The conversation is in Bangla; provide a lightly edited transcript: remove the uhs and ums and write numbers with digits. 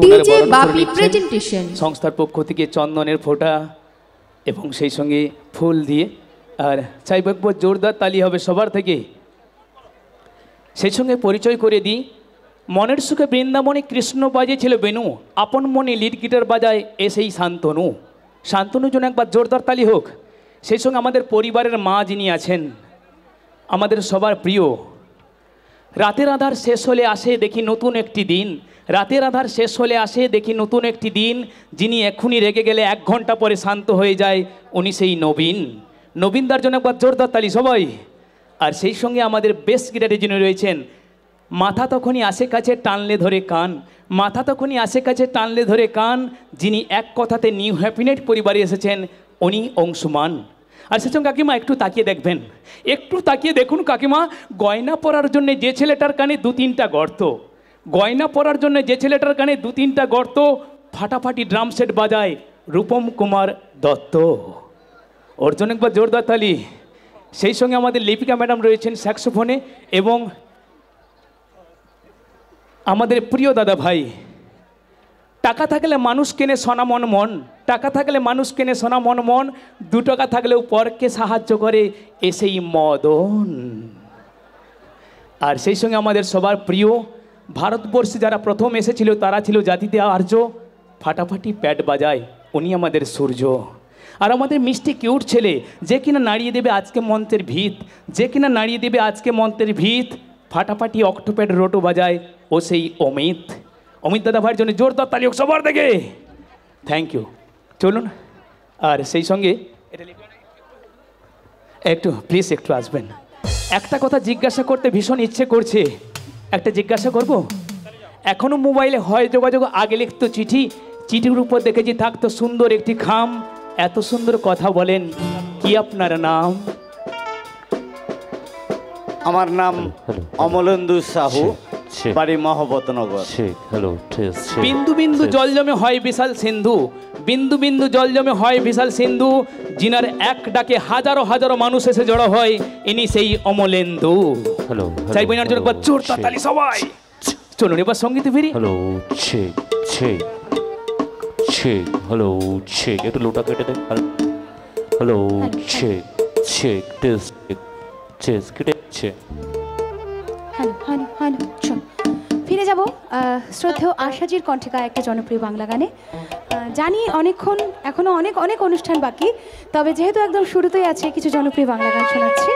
ডিজে বাপি প্রেজেন্টেশন সংস্থার পক্ষ থেকে চন্দনের ফোঁটা এবং সেই সঙ্গে ফুল দিয়ে, আর চাইব একবার জোরদার তালি হবে সবার থেকে। সেই সঙ্গে পরিচয় করে দিই, মনের সুখে বৃন্দাবনে কৃষ্ণ বাজিয়েছিল বেনু, আপন মনে লিড গিটার বাজায় এসেই শান্তনু। শান্তনুর জন্য একবার জোরদার তালি হোক। সেই সঙ্গে আমাদের পরিবারের মা যিনি আছেন, আমাদের সবার প্রিয়। রাতের আধার শেষ হলে আসে দেখি নতুন একটি দিন, রাতের আধার শেষ হলে আসে দেখি নতুন একটি দিন, যিনি এক্ষুনি রেগে গেলে 1 ঘন্টা পরে শান্ত হয়ে যায়, উনি সেই নবীন। নবীনদার জন্য একবার জোরদার তালি সবাই। আর সেই সঙ্গে আমাদের বেস্ট গিটারে যিনি রয়েছেন, মাথা তখনই আসে কাছে টানলে ধরে কান, মাথা তখনই আসে কাছে টানলে ধরে কান, যিনি এক কথাতে নিউ হ্যাপিনেট পরিবারে এসেছেন, উনি অংশুমান। আর সেই সঙ্গে কাকিমা একটু তাকিয়ে দেখবেন, একটু তাকিয়ে দেখুন কাকিমা, গয়না পরার জন্য যে ছেলেটার কানে 2-3টা গর্ত, গয়না পরার জন্য যে ছেলেটার কানে 2-3টা গর্ত, ফাটাফাটি ড্রাম সেট বাজায় রূপম কুমার দত্ত, ওর জন্য একবার জোরদার তালি। সেই সঙ্গে আমাদের লিপিকা ম্যাডাম রয়েছেন স্যাক্সোফোনে, এবং আমাদের প্রিয় দাদা ভাই, টাকা থাকলে মানুষ কেনে সোনা মন মন, টাকা থাকলে মানুষ কেনে সোনা মন মন, 2 টাকা থাকলেও পরকে সাহায্য করে এসেই মদন। আর সেই সঙ্গে আমাদের সবার প্রিয়, ভারতবর্ষে যারা প্রথম এসেছিল তারা ছিল জাতিতে আর্য, ফাটাফাটি প্যাড বাজায়, উনি আমাদের সূর্য। আর আমাদের মিষ্টি কিউট ছেলে, যে কিনা নাড়িয়ে দেবে আজকে মন্ত্রের ভিত, যে কিনা নাড়িয়ে দেবে আজকে মন্ত্রের ভিত, ফাটাফাটি অক্টোপ্যাড রোটো বাজায়, ও সেই অমিত। অমিত দাদা ভাইয়ের জন্য জোরদার তালি হোক সবার থেকে। Thank you. চলুন। আর সেই সঙ্গে একটু প্লিজ একটু আসবেন, একটা কথা জিজ্ঞাসা করতে ভীষণ ইচ্ছে করছে, একটা জিজ্ঞাসা করব। এখনও মোবাইলে হয় যোগাযোগ, আগে লিখতো চিঠি, চিঠির উপর দেখেছি থাকতো সুন্দর একটি খাম, এত সুন্দর কথা বলেন, কি আপনার নাম? আমার নাম অমলেন্দু সাহু, বাড়ি মহব্বতনগর। বিন্দু বিন্দু জল জমে হয় বিশাল সিন্ধু, বিন্দু বিন্দু জল জমে হয় বিশাল সিন্ধু, যিনার এক ডাকে হাজারো হাজারো মানুষ এসে জড়ো হয়, ইনি সেই অমলেন্দু। চাই বইনার জন্য একবার জোরদার তালি সবাই। চলুন এবার সঙ্গীতে ফিরি। Hello check check check, hello check, একটু লোটা কেটে দে। Hello check check, test check কেটেছে। Hello hello hello. ফিরে যাব শ্রদ্ধেয় আশাজির কণ্ঠে গায়ে একটা জনপ্রিয় বাংলা গানে। জানি এখনো অনেক অনুষ্ঠান বাকি, তবে যেহেতু একদম শুরুতেই আছে, কিছু জনপ্রিয় বাংলা গান শোনাচ্ছি।